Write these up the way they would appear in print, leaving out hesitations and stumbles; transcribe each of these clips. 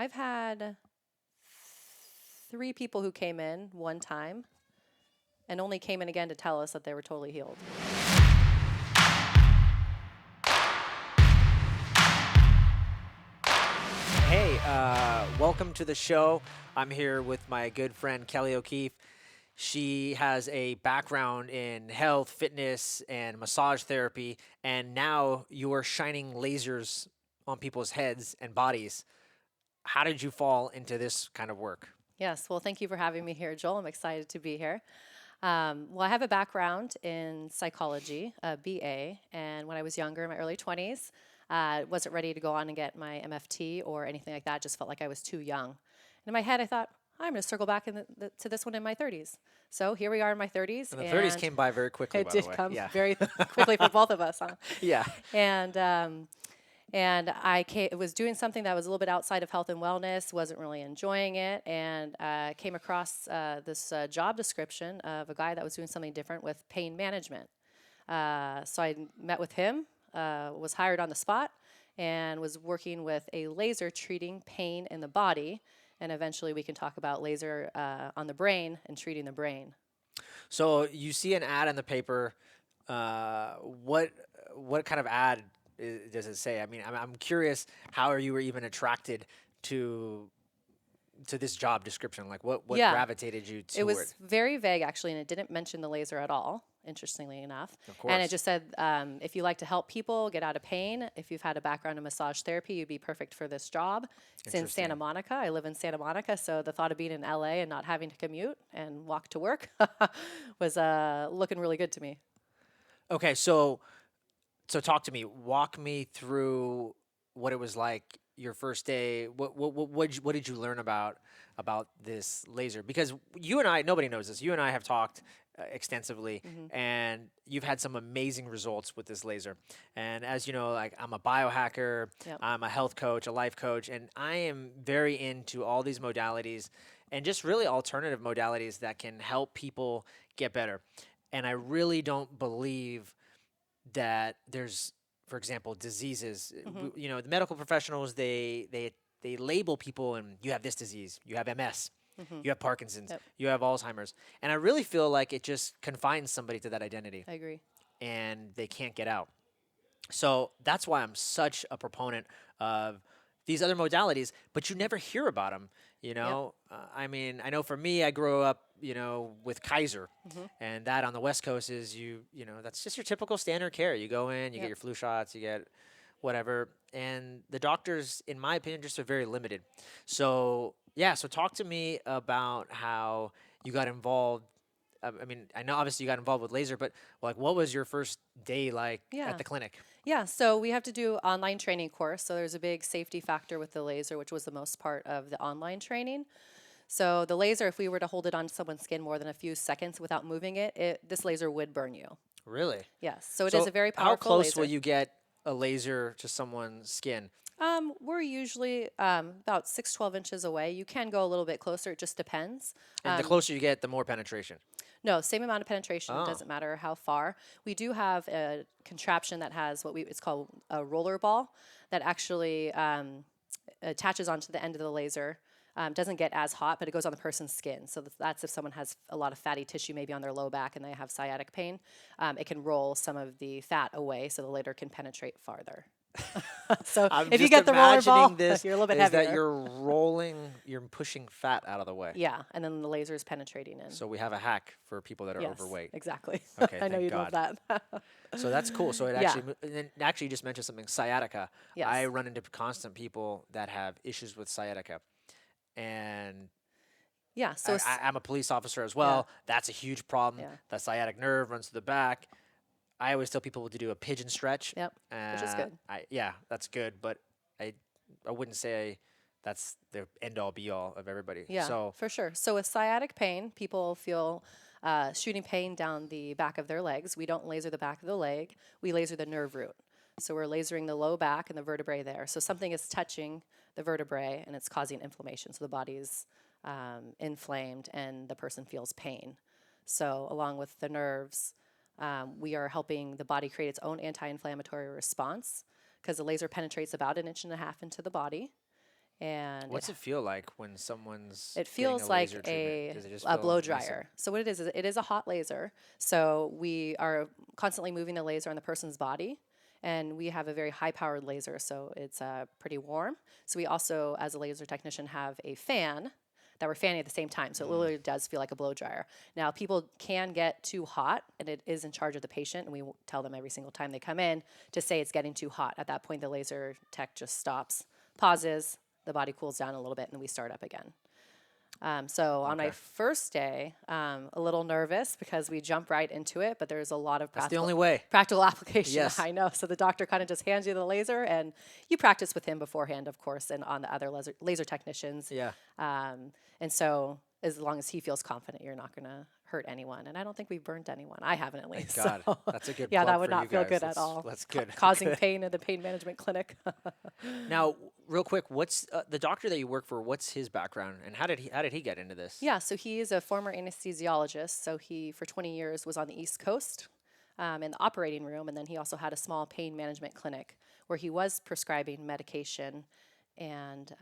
I've had 3 people who came in one time and only came in again to tell us that they were totally healed. Hey, welcome to the show. I'm here with my good friend Kelly O'Keefe. She has a background in health, fitness, and massage therapy, and now you are shining lasers on people's heads and bodies. How did you fall into this kind of work? Yes, well, thank you for having me here, Joel. I'm excited to be here. Well, I have a background in psychology, a BA, and when I was younger, in my early 20s, wasn't ready to go on and get my MFT or anything like that. Just felt like I was too young. And in my head, I thought, I'm going to circle back to this one in my 30s. So here we are in my 30s, And the 30s and came by very quickly, it by the did way. come Yeah. very quickly for both of us, huh? Yeah. And I was doing something that was a little bit outside of health and wellness, wasn't really enjoying it, and came across this job description of a guy that was doing something different with pain management. So I met with him, was hired on the spot, and was working with a laser treating pain in the body. And eventually we can talk about laser on the brain and treating the brain. So you see an ad in the paper. Uh, what what kind of ad does it say? I mean, I'm curious how you were even attracted to this job description. Like, what Yeah, gravitated you it toward? was very vague actually, and it didn't mention the laser at all, interestingly enough. Of And it course. just said, if you like to help people get out of pain, if you've had a background in massage therapy, you'd be perfect for this job. It's in Santa Interesting. Monica. I live in Santa Monica, so the thought of being in LA and not having to commute and walk to work was looking really good to me. Okay, so talk to me. Walk me through what it was like your first day. What did you learn about this laser? Because you and I, nobody knows this. You and I have talked extensively, and you've had some amazing results with this laser. And as you know, like I'm a biohacker, Yep. I'm a health coach, a life coach, and I am very into all these modalities and just really alternative modalities that can help people get better. And I really don't believe that there's, for example, diseases. Hmm. You know, the medical professionals they label people and you have this disease, you have MS, Hmm. you have Parkinson's, Yep. you have Alzheimer's, and I really feel like it just confines somebody to that identity, I agree. and they can't get out. So that's why I'm such a proponent of these other modalities, but you never hear about them. Yep. I mean, I know for me, I grew up, with Kaiser, Hmm. and that on the West Coast is that's just your typical standard care. You go in, you get Yep. your flu shots, you get whatever, and the doctors, in my opinion, just are very limited. So yeah, so talk to me about how you got involved. I mean, I know obviously you got involved with laser, but like, what was your first day like at Yeah. the clinic? Yeah, so we have to do online training course. So there's a big safety factor with the laser, which was the most part of the online training. So the laser, if we were to hold it on someone's skin more than a few seconds without moving this laser would burn you. Really? Yes, so it is So a very how powerful close will laser. you get a laser to someone's skin? We're usually about 6 to 12 inches away. You can go a little bit closer, it just depends. And the closer you get, the more penetration. No, same amount of penetration. It Oh, doesn't matter how far. We do have a contraption that has it's called a roller ball that actually attaches onto the end of the laser. Doesn't get as hot, but it goes on the person's skin. So that's if someone has a lot of fatty tissue, maybe on their low back, and they have sciatic pain. It can roll some of the fat away, so the laser can penetrate farther. So I'm if you just get the roller ball, imagining this you're a little bit is that heavier. you're pushing fat out of the way. Yeah, and then the laser is penetrating in. So we have a hack for people that are Yes, overweight. exactly. Okay, I know thank you'd love God. that. So that's cool. So it Yeah. actually, and then actually you just mentioned something, sciatica. I Yes. run into constant people that have issues with sciatica. And Yeah. So I'm a police officer as yeah. well. That's a huge problem. Yeah. The sciatic nerve runs to the back. I always tell people to do a pigeon stretch. Yep. Which is good. Yeah, that's good, but I I wouldn't say that's the end all be all of everybody. Yeah, So for sure. So with sciatic pain, people feel shooting pain down the back of their legs. We don't laser the back of the leg. We laser the nerve root. So we're lasering the low back and the vertebrae there. So something is touching the vertebrae and it's causing inflammation. So the body's inflamed and the person feels pain. So along with the nerves, we are helping the body create its own anti-inflammatory response because the laser penetrates about 1.5 inches into the body. And What's it feel like when someone's it getting a feels like laser treatment? Does it just a feel blow nice and dryer. So what it is a hot laser. So we are constantly moving the laser on the person's body, and we have a very high-powered laser, so it's pretty warm. So we also, as a laser technician, have a fan that we're fanning at the same time. So it literally does feel like a blow dryer. Now, people can get too hot, and it is in charge of the patient, and we tell them every single time they come in to say it's getting too hot. At that point, the laser tech just stops, pauses, the body cools down a little bit, and we start up again. So on my okay? first day, a little nervous because we jump right into it, but there's a lot of That's the only way. practical application. Yes. I know. So the doctor kind of just hands you the laser, and you practice with him beforehand, of course, and on the other laser technicians. Yeah. And so as long as he feels confident, you're not going to hurt anyone. And I don't think we've burned anyone. I haven't at least. Thank God. So That's a good yeah, that plug would for you not feel guys. good at all. That's good. Causing Good. pain in the pain management clinic. Now, real quick, what's the doctor that you work for? What's his background, and how did he get into this? Yeah, so he is a former anesthesiologist. So he, for 20 years, was on the East Coast in the operating room, and then he also had a small pain management clinic where he was prescribing medication and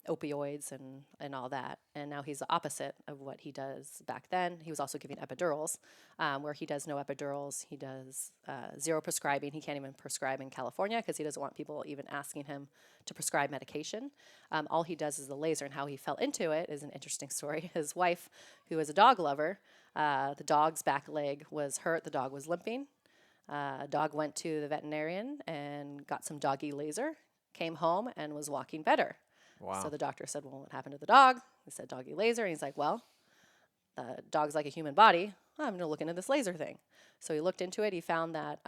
opioids and all that. And now he's the opposite of what he does back then. He was also giving epidurals, where he does no epidurals. He does zero prescribing. He can't even prescribe in California because he doesn't want people even asking him to prescribe medication. All he does is the laser, and how he fell into it is an interesting story. His wife, who is a dog lover, the dog's back leg was hurt. The dog was limping. Dog went to the veterinarian and got some doggy laser, came home and was walking better. Wow. So the doctor said, well, what happened to the dog? He said, doggy laser. And he's like, well, the dog's like a human body. I'm going to look into this laser thing. So he looked into it. He found that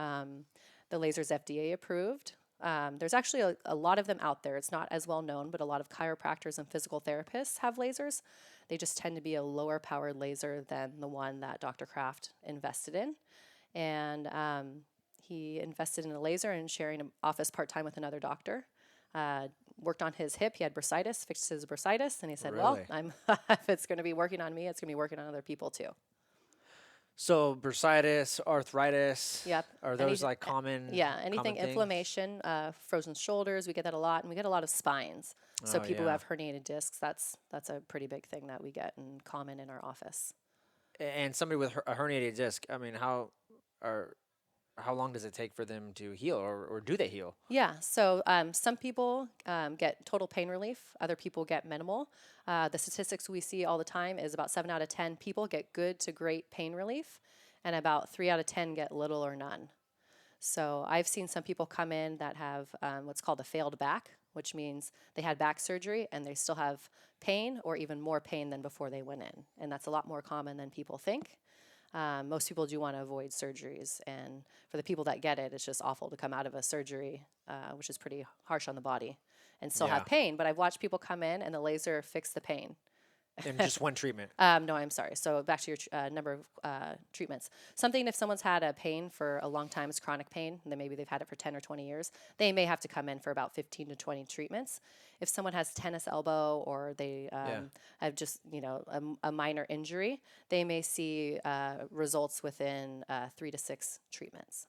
the laser's FDA approved. There's actually a lot of them out there. It's not as well known, but a lot of chiropractors and physical therapists have lasers. They just tend to be a lower powered laser than the one that Dr. Kraft invested in. And he invested in a laser and sharing an office part-time with another doctor. Worked on his hip. He had bursitis, fixed his bursitis, and he said, well, Really? if it's going to be working on me, it's going to be working on other people too. So bursitis, arthritis. Yep. Are those like common? Yeah, anything common things? inflammation, frozen shoulders, we get that a lot, and we get a lot of spines. So Oh, people who yeah. have herniated discs, that's a pretty big thing that we get and common in our office. And somebody with a herniated disc. I mean, how long does it take for them to heal, or do they heal? Yeah, so some people get total pain relief, other people get minimal. The statistics we see all the time is about 7 out of 10 people get good to great pain relief, and about 3 out of 10 get little or none. So I've seen some people come in that have what's called a failed back, which means they had back surgery and they still have pain or even more pain than before they went in. And that's a lot more common than people think. Most people do want to avoid surgeries, and for the people that get it, it's just awful to come out of a surgery, which is pretty harsh on the body, and still Yeah. have pain. But I've watched people come in and the laser fixed the pain. In just one treatment. No, I'm sorry. So back to your number of treatments. Something if someone's had a pain for a long time, it's chronic pain, and then maybe they've had it for 10 or 20 years, they may have to come in for about 15 to 20 treatments. If someone has tennis elbow or they have just a minor injury, they may see results within 3 to 6 treatments.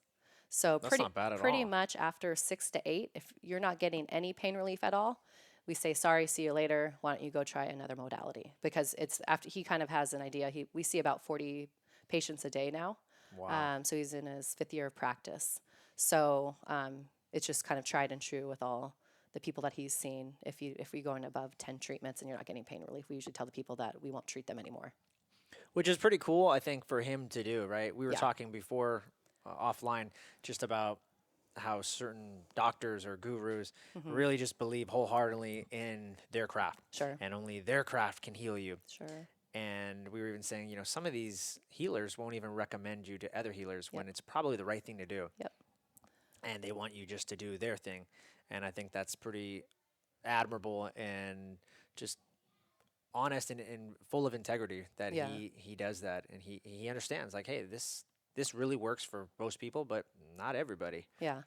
So That's not bad at pretty all. much after 6 to 8, if you're not getting any pain relief at all, we say, sorry, see you later. Why don't you go try another modality? Because it's after he kind of has an idea. We see about 40 patients a day now. Wow. So he's in his 5th year of practice. So it's just kind of tried and true with all the people that he's seen. If you're going above 10 treatments and you're not getting pain relief, we usually tell the people that we won't treat them anymore. Which is pretty cool, I think, for him to do, right? We were Yeah. talking before offline just about how certain doctors or gurus really just believe wholeheartedly in their craft. Sure. And only their craft can heal you. Sure. And we were even saying, some of these healers won't even recommend you to other healers when it's probably the right thing to do. Yep. And they want you just to do their thing. And I think that's pretty admirable and just honest and full of integrity that Yeah. he does that, and he understands, like, hey, this really works for most people, but not everybody. Yeah.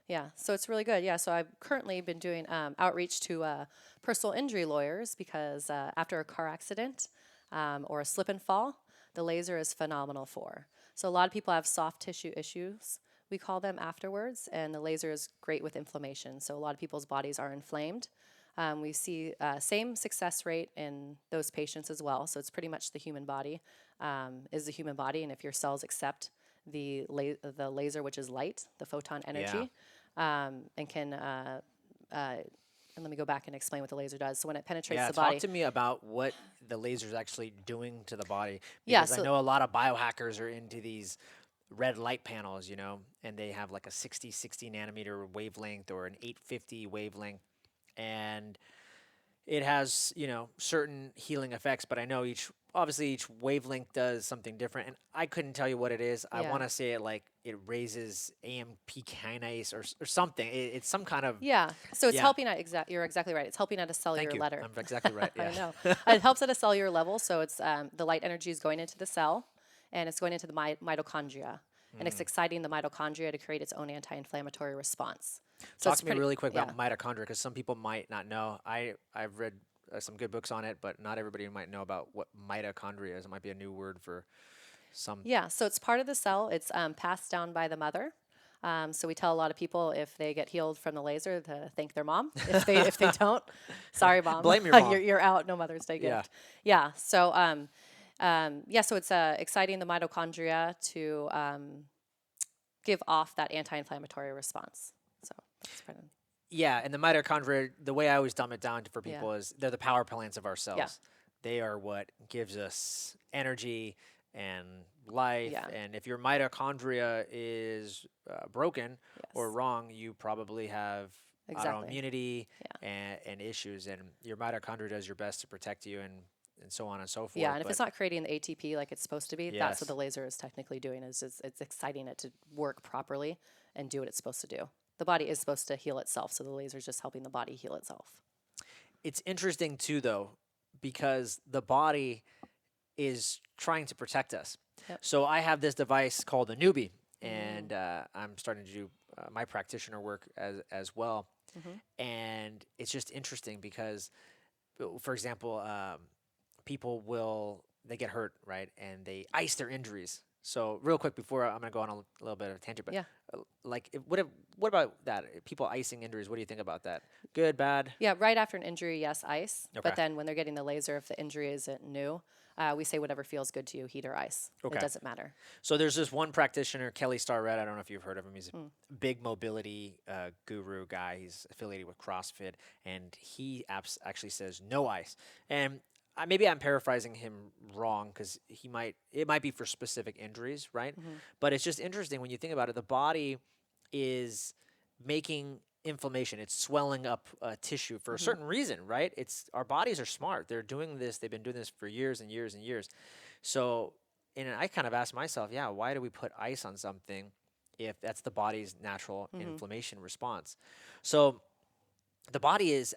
Yeah, so it's really good. Yeah, so I've currently been doing outreach to personal injury lawyers because after a car accident or a slip and fall, the laser is phenomenal for. So a lot of people have soft tissue issues, we call them afterwards, and the laser is great with inflammation. So a lot of people's bodies are inflamed. We see same success rate in those patients as well. So it's pretty much the human body is the human body, and if your cells accept the laser, which is light, the photon Yeah. energy, and can and let me go back and explain what the laser does. So when it penetrates Yeah, the talk body, to me about what the laser is actually doing to the body yeah. because I So know a lot of biohackers are into these red light panels, and they have like a 60 nanometer wavelength or an 850 wavelength, and it has, certain healing effects, but I know obviously each wavelength does something different, and I couldn't tell you what it is. I yeah. want to say it like it raises AMP kinase or something. It's some kind of, Yeah. So it's yeah. helping at you're exactly right. It's helping at a Thank cellular you. letter. I'm exactly right. I Yeah. know. It helps at a cellular level. So it's the light energy is going into the cell, and it's going into the mitochondria, and it's Mm. exciting the mitochondria to create its own anti-inflammatory response. So Talk it's to me pretty, really quick yeah. about mitochondria because some people might not know. I've read some good books on it, but not everybody might know about what mitochondria is. It might be a new word for some. Yeah, so it's part of the cell. It's passed down by the mother. So we tell a lot of people if they get healed from the laser to thank their mom. If they don't, sorry, mom, Blame your mom. you're out. No Mother's Day Yeah. gift. Yeah. So yeah. So it's exciting the mitochondria to give off that anti-inflammatory response. So that's kind of Yeah, and the mitochondria, the way I always dumb it down for yeah, people is they're the power plants of our yeah, cells. They are what gives us energy and life. yeah. And if your mitochondria is broken or Yes, wrong, you probably have exactly. autoimmunity Yeah. and issues. And your mitochondria does your best to protect you and so on and so Yeah, forth. and if But it's not creating the ATP like it's supposed to be, that's what yes, the laser is technically doing. Is it's exciting it to work properly and do what it's supposed to do. The body is supposed to heal itself, so the laser is just helping the body heal itself. it's interesting too, though, because the body is trying to protect us. Yep. So I have this device called a newbie, Mm, and I'm starting to do my practitioner work as well. mm-hmm. And it's just interesting because, for example, people will they get hurt, right, and they ice their injuries. So real quick before I'm gonna go on a little bit of a tangent, but Yeah. like what about that? People icing injuries. What do you think about that? Good, bad? Yeah, right after an injury, yes, ice. Okay. But then when they're getting the laser, if the injury isn't new, we say whatever feels good to you, heat or ice. It Okay. doesn't matter. So there's this one practitioner, Kelly Starrett. I don't know if you've heard of him. He's Mm. a big mobility guru guy. He's affiliated with CrossFit, and he actually says no ice. And maybe I'm paraphrasing him wrong because it might be for specific injuries, right? Mm-hmm. But it's just interesting when you think about it. The body is making inflammation. It's swelling up tissue for a Mm-hmm. certain reason, right? It's our bodies are smart. They're doing this. They've been doing this for years and years and years. So, and I kind of asked myself, yeah, why do we put ice on something if that's the body's natural Mm-hmm. inflammation response? So, the body is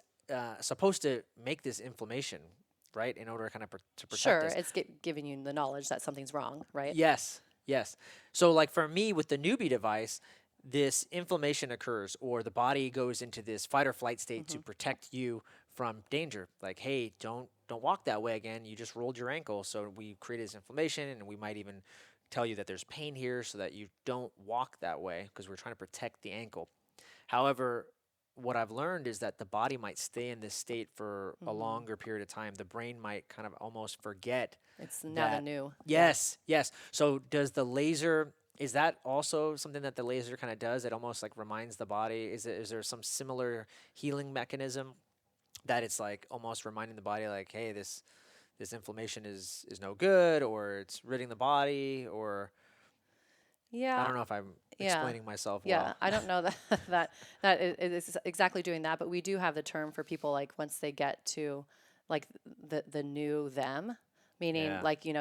supposed to make this inflammation, right, in order kind of to protect Sure, us. it's giving you the knowledge that something's wrong, right? Yes, yes. So, like for me with the newbie device, this inflammation occurs, or the body goes into this fight or flight state Mm-hmm. to protect you from danger. Like, hey, don't walk that way again. You just rolled your ankle, so we create this inflammation, and we might even tell you that there's pain here, so that you don't walk that way because we're trying to protect the ankle. However, what I've learned is that the body might stay in this state for a Mm-hmm. longer period of time. The brain might kind of almost forget It's now the that. new. Yeah. Yes, yes. So does the laser, is that also something that the laser kind of does? It almost like reminds the body. Is there some similar healing mechanism that it's like almost reminding the body like, hey, this inflammation is no good, or it's ridding the body, or I Yeah. don't know if I'm Yeah. explaining myself Yeah, well. I don't know that it is exactly doing that, but we do have the term for people like once they get to like the new them, meaning Yeah, like you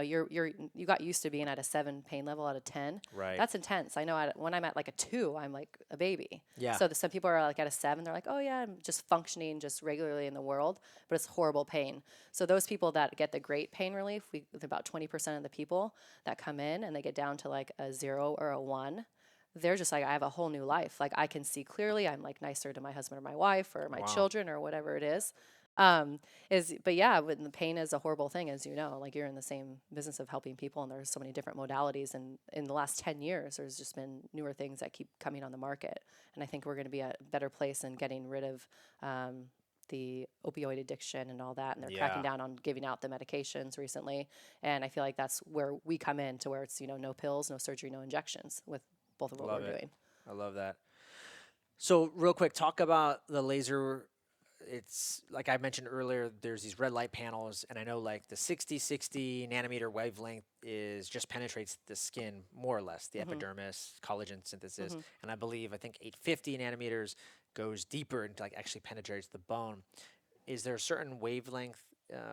got used to being at a 7 pain level out of 10. right. That's intense. I know when I'm at like a 2, I'm like a baby. Yeah. So some people are like at a 7, they're like, oh yeah, I'm just functioning just regularly in the world, but it's horrible pain. So those people that get the great pain relief, with about 20% of the people that come in and they get down to like a 0 or a 1, they're just like, I have a whole new life. Like I can see clearly. I'm like nicer to my husband or my wife or my Wow. children or whatever it is. But yeah, when the pain is a horrible thing, as you know, like you're in the same business of helping people, and there's so many different modalities. And in the last 10 years, there's just been newer things that keep coming on the market. And I think we're going to be at a better place in getting rid of the opioid addiction and all that, and they're cracking Yeah, down on giving out the medications recently. And I feel like that's where we come in, to where it's, no pills, no surgery, no injections, with both of what we're love it. doing. I love that. So real quick, talk about the laser. It's like I mentioned earlier, there's these red light panels, and I know like the 60 nanometer wavelength is just penetrates the skin more or less, the Hmm. epidermis, collagen synthesis, Hmm. and I think 850 nanometers goes deeper and like actually penetrates the bone. Is there a certain wavelength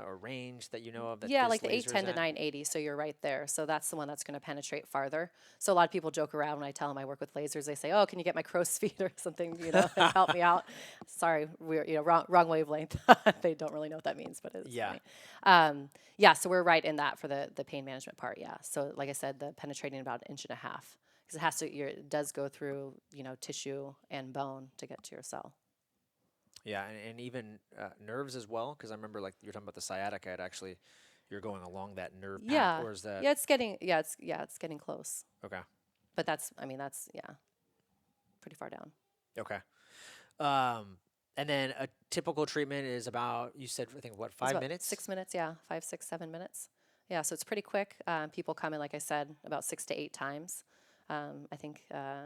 or range that you know of that Yeah, this like the laser is 810 to at? 980. So you're right there. So that's the one that's going to penetrate farther. So a lot of people joke around when I tell them I work with lasers. They say, "Oh, can you get my crow's feet or something? And help me out." Sorry, we're wrong wavelength. They don't really know what that means, but it's Yeah. funny. Yeah, so we're right in that for the pain management part. Yeah. So like I said, the penetrating about an inch and a half, because it has to. It does go through tissue and bone to get to your cell. Yeah, and even nerves as well, because I remember like you're talking about the sciatica. It actually, you're going along that nerve path, Yeah. or is that Yeah, it's getting close. okay? But that's pretty far down. Okay. Um, and then a typical treatment is about you said I think what It's five about minutes? 6 minutes, yeah, 5, 6, 7 minutes. Yeah, so it's pretty quick. People come in, like I said, about 6 to 8 times. I think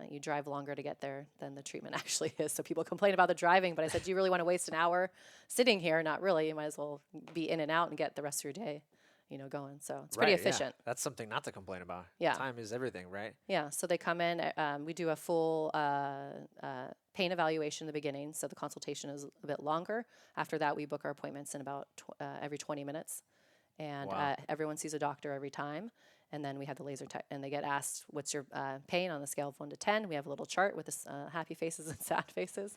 you drive longer to get there than the treatment actually is. So people complain about the driving, but I said, do you really want to waste an hour sitting here? Not really. You might as well be in and out and get the rest of your day, going. So it's pretty Right. Yeah, efficient. that's something not to complain about. Yeah. Time is everything, right? Yeah, so they come in. We do a full pain evaluation in the beginning, so the consultation is a bit longer. After that, we book our appointments in about every 20 minutes, and Wow. everyone sees a doctor every time. And then we have the laser tech, and they get asked, "What's your pain on the scale of 1 to 10?" We have a little chart with happy faces and sad faces,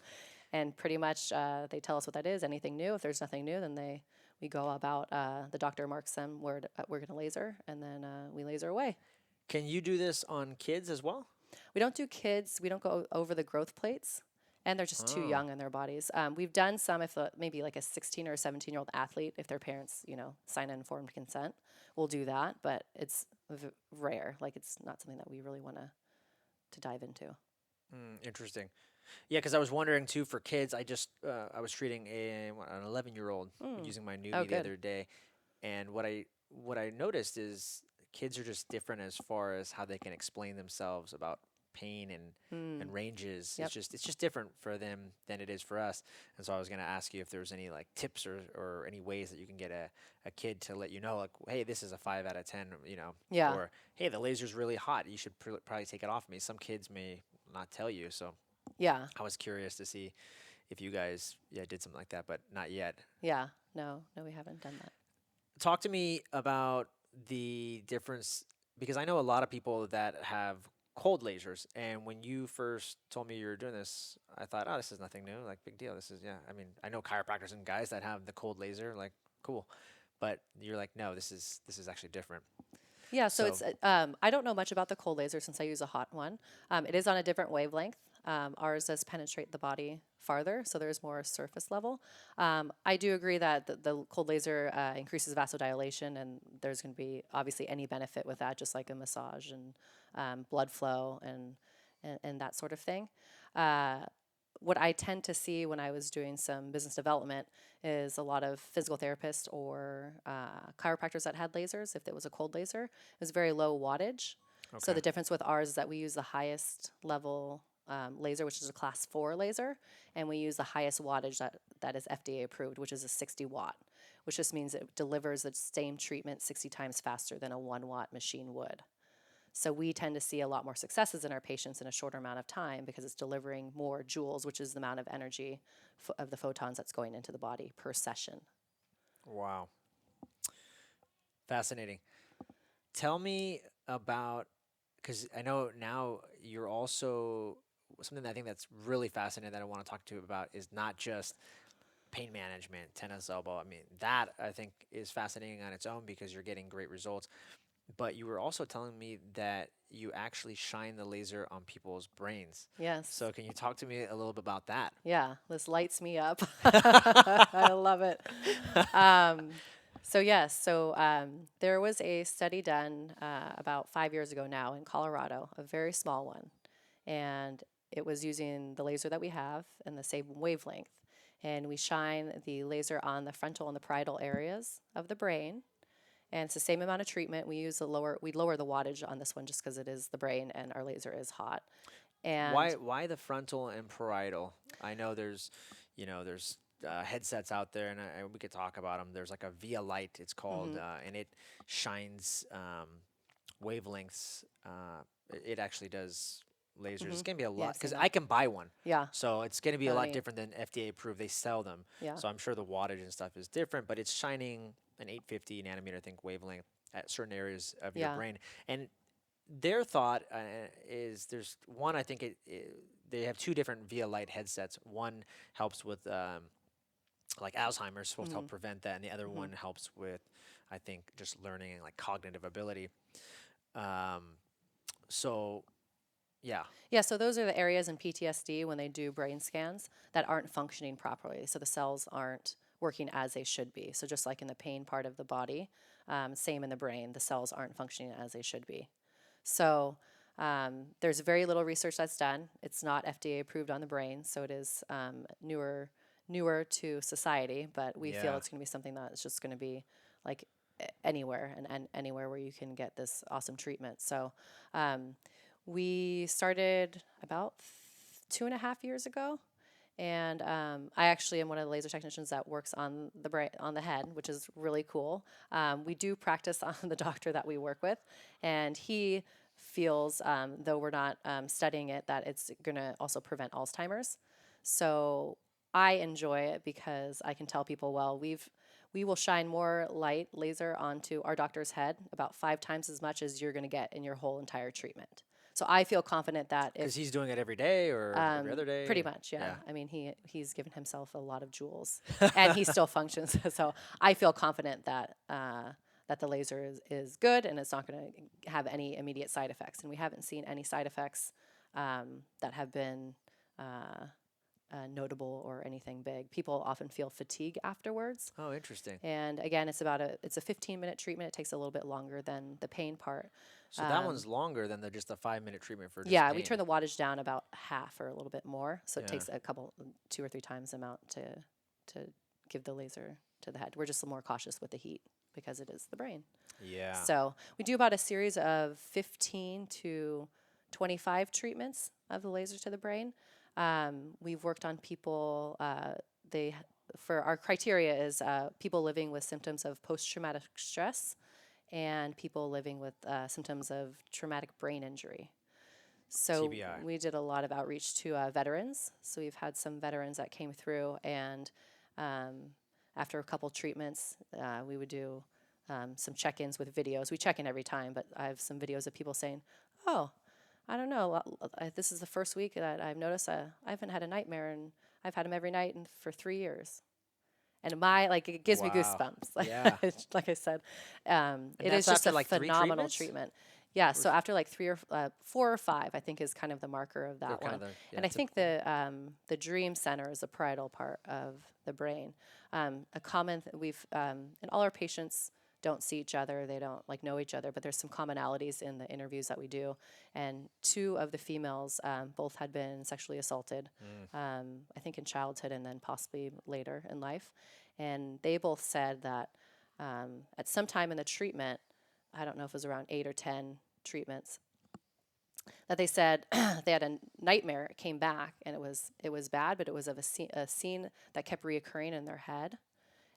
and pretty much they tell us what that is. Anything new? If there's nothing new, then we go about. The doctor marks them where we're going to laser, and then we laser away. Can you do this on kids as well? We don't do kids. We don't go over the growth plates, and they're just too Oh, young in their bodies. We've done some if maybe like a 16 or 17-year-old athlete, if their parents, sign informed consent, we'll do that. But it's rare. Like it's not something that we really want to dive into. interesting. Yeah, because I was wondering too for kids. I was treating an 11-year-old Mm. using my Oh, newbie the good. other day, and what I noticed is kids are just different as far as how they can explain themselves about pain and Mm. ranges. Yep. It's just different for them than it is for us. And so I was gonna ask you if there was any like tips or any ways that you can get a kid to let you know like, hey, this is a 5 out of 10, Yeah. or hey, the laser's really hot. You should probably take it off me. Some kids may not tell you, so Yeah. I was curious to see if you guys did something like that, but not yet. Yeah. No. No, we haven't done that. Talk to me about the difference because I know a lot of people that have cold lasers, and when you first told me you were doing this, I thought, oh, this is nothing new, like big deal. This is yeah. I mean, I know chiropractors and guys that have the cold laser, like cool, but you're like, no, this is actually different. Yeah, so So it's I don't know much about the cold laser since I use a hot one. It is on a different wavelength. Ours does penetrate the body farther, so there's more surface level. I do agree that the cold laser increases vasodilation, and there's going to be obviously any benefit with that, just like a massage and blood flow and that sort of thing. Uh, what I tend to see when I was doing some business development is a lot of physical therapists or chiropractors that had lasers. If it was a cold laser, it was very low wattage. So okay, the difference with ours is that we use the highest level laser, which is a class 4 laser, and we use the highest wattage that is FDA approved, which is a 60 watt, which just means it delivers the same treatment 60 times faster than a 1 watt machine would. So we tend to see a lot more successes in our patients in a shorter amount of time because it's delivering more joules, which is the amount of energy of the photons that's going into the body per session. wow, fascinating. Tell me about because I know now you're also something that I think that's really fascinating that I want to talk to you about is not just pain management, tennis elbow. I mean, that I think is fascinating on its own because you're getting great results. But you were also telling me that you actually shine the laser on people's brains. Yes. So can you talk to me a little bit about that? Yeah, this lights me up. I love it. Um, so there was a study done about 5 years ago now in Colorado, a very small one, and it was using the laser that we have and the same wavelength. and we shine the laser on the frontal and the parietal areas of the brain. And it's the same amount of treatment. We lower the wattage on this one just because it is the brain and our laser is hot. And Why the frontal and parietal? I know there's headsets out there, and we could talk about them. There's like a Via Light, it's called, and it shines wavelengths. It actually does lasers. It's gonna be a yeah, lot I've seen because that. I can buy one, Yeah, so it's gonna be a I lot mean, different than FDA approved. They sell them, yeah, so I'm sure the wattage and stuff is different, but it's shining an 850 nanometer, I think, wavelength at certain areas of your yeah, brain, and their thought is there's one. I think they have two different Via Light headsets. One helps with like Alzheimer's, supposed to help prevent that, and the other one helps with, I think, just learning and like cognitive ability. Um, so yeah, yeah. So those are the areas in PTSD when they do brain scans that aren't functioning properly. So the cells aren't working as they should be. So just like in the pain part of the body, same in the brain, the cells aren't functioning as they should be. So there's very little research that's done. It's not FDA approved on the brain, so it is newer to society. But we feel yeah. it's going to be something that's just going to be like anywhere and anywhere where you can get this awesome treatment. So we started about 2.5 years ago. And I actually am one of the laser technicians that works on the brain, on the head, which is really cool. We do practice on the doctor that we work with, and he feels, though we're not studying it, that it's going to also prevent Alzheimer's. So I enjoy it because I can tell people, well, we will shine more light laser onto our doctor's head, about 5 times as much as you're going to get in your whole entire treatment. So I feel confident that if Because he's doing it every day or every other day. pretty Or, much, yeah. yeah. I mean, he's given himself a lot of jewels, and he still functions. So I feel confident that that the laser is good and it's not going to have any immediate side effects. And we haven't seen any side effects that have been notable or anything big. People often feel fatigue afterwards. Oh, interesting. And again, it's a 15-minute treatment. It takes a little bit longer than the pain part. So that one's longer than the just a 5 minute treatment for just Yeah, we pain. turn the wattage down about half or a little bit more, so it Yeah. takes a couple, 2 or 3 times the amount to give the laser to the head. We're just a little more cautious with the heat because it is the brain. Yeah. So we do about a series of 15 to 25 treatments of the laser to the brain. We've worked on people. They for our criteria is people living with symptoms of post-traumatic stress and people living with symptoms of traumatic brain injury. So TBI. we did a lot of outreach to veterans. So we've had some veterans that came through, and after a couple treatments, we would do some check-ins with videos. We check in every time, but I have some videos of people saying, "Oh, I don't know. This is the first week that I've noticed I haven't had a nightmare, and I've had them every night for 3 years." And it gives me Wow. goosebumps. Yeah. Like I said, And it is that's just after a like three phenomenal treatments? treatment. Yeah. So after like 4 or 5, I think is kind of the marker of They're that kind one. of the, yeah, And I think typical. the dream center is the parietal part of the brain. A common we've and all our patients don't see each other. They don't like know each other, but there's some commonalities in the interviews that we do. And 2 of the females both had been sexually assaulted, I think in childhood and then possibly later in life. And they both said that at some time in the treatment, I don't know if it was around 8 or 10 treatments, that they said they had a nightmare. It came back, and it was bad, but it was of a scene that kept reoccurring in their head,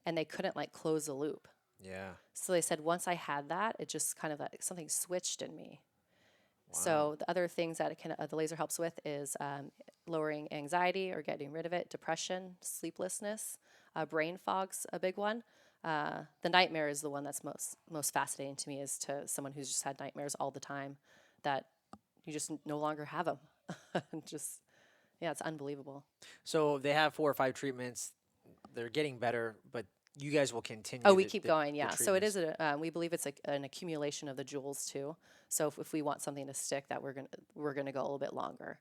and they couldn't like close the loop. Yeah. So they said once I had that, it just kind of like something switched in me. Wow. So the other things that the laser helps with is lowering anxiety or getting rid of it, depression, sleeplessness, brain fog's a big one. The nightmare is the one that's most fascinating to me, is to someone who's just had nightmares all the time, that you just no longer have them. Just yeah, it's unbelievable. So they have 4 or 5 treatments. They're getting better, but you guys will continue Oh, we keep going, the yeah. So it treatments. is we believe it's an accumulation of the jewels too. So if we want something to stick, that we're gonna go a little bit longer.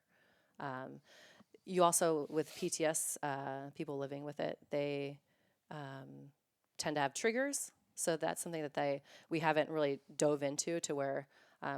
You also with PTS, people living with it, they tend to have triggers. So that's something that we haven't really dove into to where,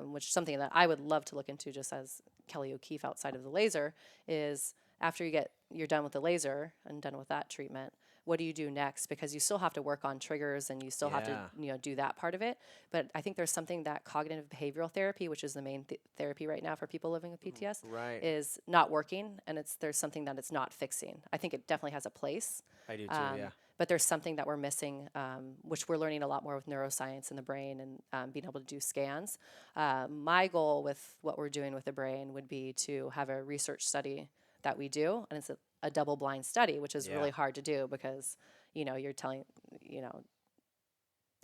which is something that I would love to look into just as Kelly O'Keefe outside of the laser, is after you're done with the laser and done with that treatment, what do you do next? Because you still have to work on triggers and you still have to, Yeah. do that part of it. But I think there's something that cognitive behavioral therapy, which is the main therapy right now for people living with PTS, Right. is not working, and there's something that it's not fixing. I think it definitely has a place, I do too. Yeah. but there's something that we're missing, which we're learning a lot more with neuroscience in the brain and being able to do scans. My goal with what we're doing with the brain would be to have a research study that we do, and it's a double-blind study, which is Yeah. really hard to do because you're telling you know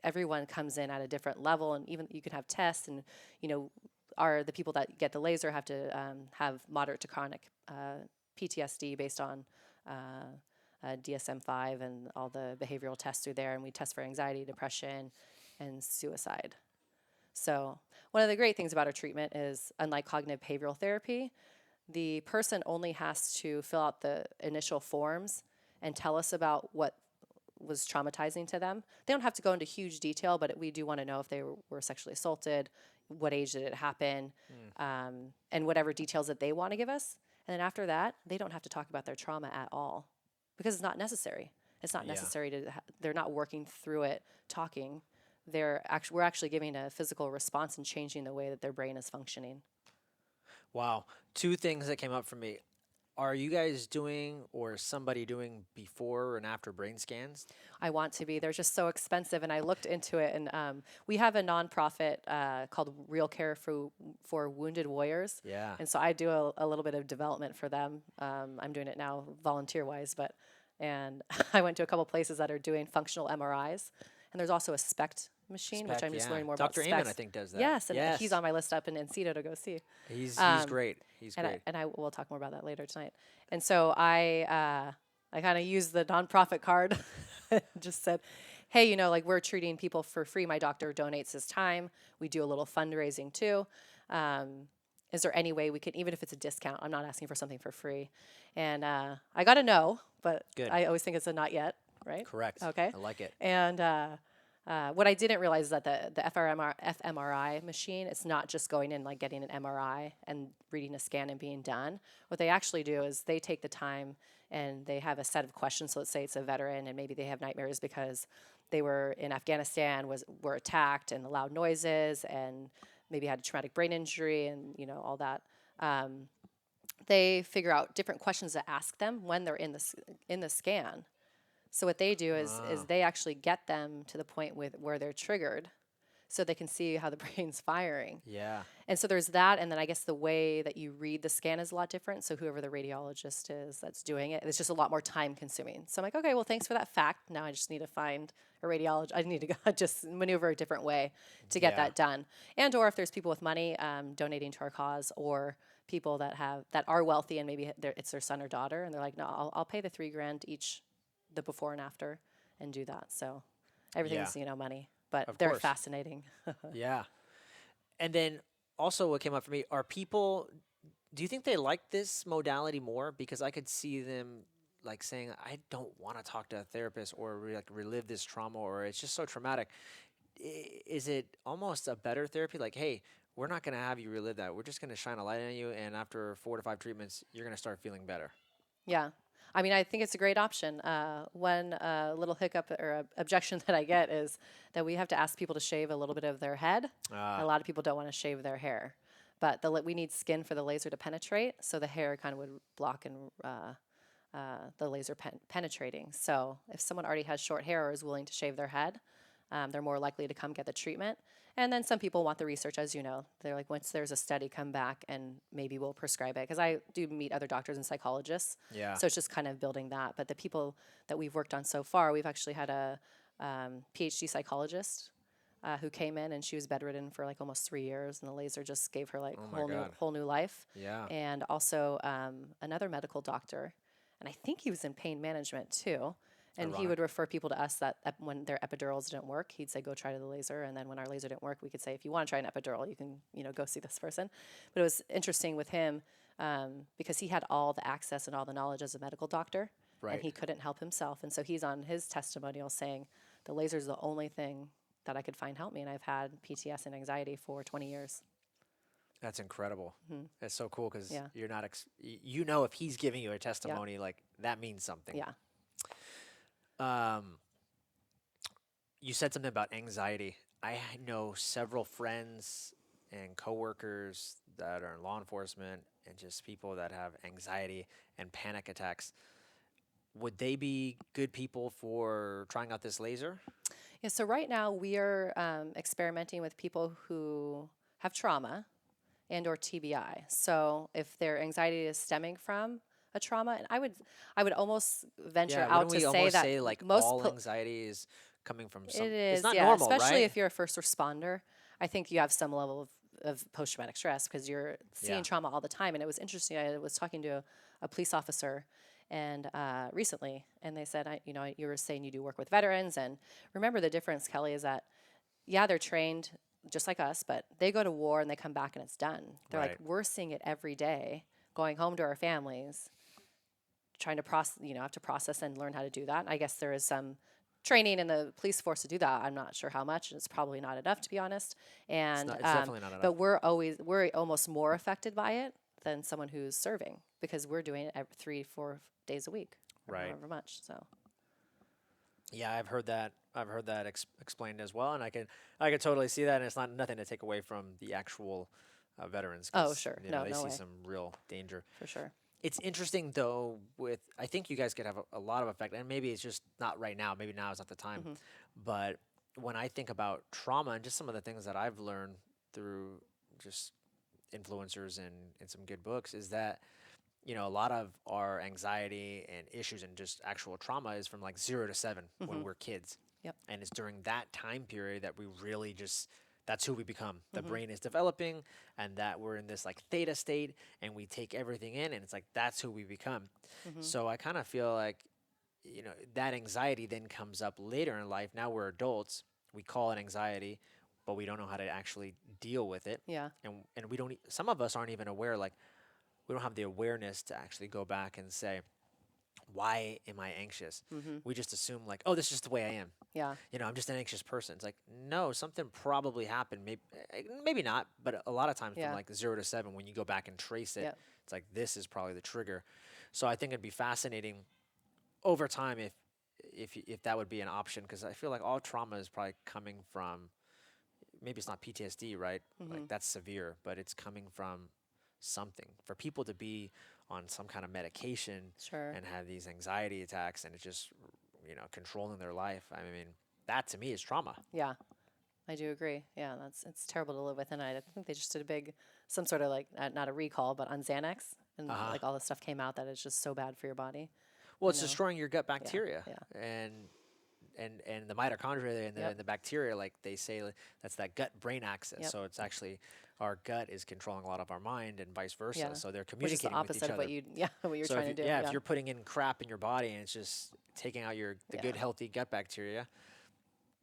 everyone comes in at a different level, and even you can have tests, and are the people that get the laser have to have moderate to chronic PTSD based on DSM-5 and all the behavioral tests through there, and we test for anxiety, depression, and suicide. So one of the great things about our treatment is, unlike cognitive behavioral therapy, the person only has to fill out the initial forms and tell us about what was traumatizing to them. They don't have to go into huge detail, but we do want to know if they were sexually assaulted, what age did it happen, and whatever details that they want to give us. And then after that, they don't have to talk about their trauma at all because it's not necessary. It's not Yeah. necessary to. They're not working through it, talking. We're actually giving a physical response and changing the way that their brain is functioning. Wow. Two things that came up for me. Are you guys doing or somebody doing before and after brain scans? I want to be. They're just so expensive, and I looked into it. And we have a nonprofit called Real Care for Wounded Warriors. Yeah. And so I do a little bit of development for them. I'm doing it now volunteer-wise, and I went to a couple places that are doing functional MRIs. And there's also a SPECT machine, which Spec, I'm just yeah. learning more about Dr. Amen, I specs. think, does that. Yes, and he's Yes. on my list up in Encino to go see. He's great. He's And great. I will talk more about that later tonight. And so I kind of used the nonprofit card, just said, hey, like we're treating people for free. My doctor donates his time. We do a little fundraising too. Is there any way we can, even if it's a discount, I'm not asking for something for free. And I got a no, but Good. I always think it's a not yet, right? Correct. Okay. I like it. And what I didn't realize is that the fMRI machine, it's not just going in like getting an MRI and reading a scan and being done. What they actually do is they take the time and they have a set of questions. So let's say it's a veteran and maybe they have nightmares because they were in Afghanistan, were attacked and the loud noises and maybe had a traumatic brain injury and all that. They figure out different questions to ask them when they're in the scan. So what they do is they actually get them to the point where they're triggered so they can see how the brain's firing. Yeah. And so there's that, and then I guess the way that you read the scan is a lot different. So whoever the radiologist is that's doing it, it's just a lot more time consuming. So I'm like, okay, well, thanks for that fact. Now I just need to find a radiologist. I need to go just maneuver a different way to get Yeah. that done. And or if there's people with money donating to our cause, or people that are wealthy and maybe it's their son or daughter, and they're like, no, I'll pay the $3,000 each, the before and after, and do that. So everything's money, but Of they're course. fascinating. Yeah. And then also what came up for me are people, do you think they like this modality more? Because I could see them like saying, I don't want to talk to a therapist or relive this trauma, or it's just so traumatic. Is it almost a better therapy? Like, hey, we're not going to have you relive that. We're just going to shine a light on you. And after 4 to 5 treatments, you're going to start feeling better. Yeah. I mean, I think it's a great option. One little hiccup or objection that I get is that we have to ask people to shave a little bit of their head. A lot of people don't want to shave their hair. But we need skin for the laser to penetrate, so the hair kind of would block and the laser penetrating. So if someone already has short hair or is willing to shave their head, they're more likely to come get the treatment. And then some people want the research, as you know. They're like, once there's a study, come back and maybe we'll prescribe it. Because I do meet other doctors and psychologists. Yeah. So it's just kind of building that. But the people that we've worked on so far, we've actually had a PhD psychologist who came in, and she was bedridden for like almost 3 years. And the laser just gave her like Oh my God. whole new life. Yeah. And also another medical doctor. And I think he was in pain management too. And he Ironic. would refer people to us that when their epidurals didn't work, he'd say, go try the laser. And then when our laser didn't work, we could say, if you want to try an epidural, you can, go see this person. But it was interesting with him because he had all the access and all the knowledge as a medical doctor. Right. And he couldn't help himself. And so he's on his testimonial saying, the laser is the only thing that I could find help me. And I've had PTS and anxiety for 20 years. That's incredible. Hmm. That's so cool because Yeah. you're not, you know, if he's giving you a Yeah. testimony, like that means something. Yeah. Um, you said something about anxiety. I know several friends and coworkers that are in law enforcement and just people that have anxiety and panic attacks. Would they be good people for trying out this laser? Yeah. So right now we are experimenting with people who have trauma and or TBI. So if their anxiety is stemming from a trauma, and I would almost venture Yeah, out wouldn't to we say almost that say like most all anxiety is coming from it some? It's is, not yeah, normal, especially right? if you're a first responder. I think you have some level of post traumatic stress because you're seeing Yeah, trauma all the time. And it was interesting. I was talking to a police officer and recently, and they said, you were saying you do work with veterans, and remember the difference, Kelly, is that yeah, they're trained just like us, but they go to war and they come back and it's done. They're like, right, we're seeing it every day, going home to our families, trying to process, have to process and learn how to do that. I guess there is some training in the police force to do that. I'm not sure how much, and it's probably not enough to be honest. it's And not. It's definitely not enough. but we're almost more affected by it than someone who's serving because we're doing it every 3-4 days a week or Right. however much. So Yeah, I've heard that. I've heard that explained as well, and I can totally see that. And it's not nothing to take away from the actual veterans oh because sure, you know no, they no see way, some real danger. for sure. It's interesting though. With I think you guys could have a lot of effect, and maybe it's just not right now. Maybe now is not the time. Hmm. But when I think about trauma and just some of the things that I've learned through just influencers and some good books is that you know, a lot of our anxiety and issues and just actual trauma is from like 0 to 7 when Hmm. we're kids. Yep. And it's during that time period that we really just, that's who we become. The Hmm. brain is developing and that we're in this like theta state and we take everything in and it's like, that's who we become. Hmm. So I kind of feel like, you know, that anxiety then comes up later in life. Now we're adults. We call it anxiety, but we don't know how to actually deal with it. Yeah. And we don't, some of us aren't even aware, like, we don't have the awareness to actually go back and say, why am I anxious? Hmm. We just assume like, oh, this is just the way I am. Yeah. You know, I'm just an anxious person. It's like, no, something probably happened. Maybe not, but a lot of times from Yeah. like 0 to 7, when you go back and trace it, Yep. it's like this is probably the trigger. So I think it'd be fascinating over time if that would be an option because I feel like all trauma is probably coming from maybe it's not PTSD, right? Hmm. Like that's severe, but it's coming from something. For people to be on some kind of medication Sure. and have these anxiety attacks and it's just, you know, controlling their life. I mean, that to me is trauma. Yeah. I do agree. Yeah, it's terrible to live with, and I think they just did some sort of like not a recall, but on Xanax, and Uh-huh. like all this stuff came out that it's just so bad for your body. Well, I it's know. destroying your gut Yeah. bacteria Yeah. and and the mitochondria and Yep. and the bacteria, like they say, that's that gut brain axis. Yep. So it's actually our gut is controlling a lot of our mind and vice versa. Yeah. So they're Which is the communicating with each opposite of other. what you're So trying to do. yeah, if Yeah. you're putting in crap in your body and it's just taking out the Yeah. good healthy gut bacteria,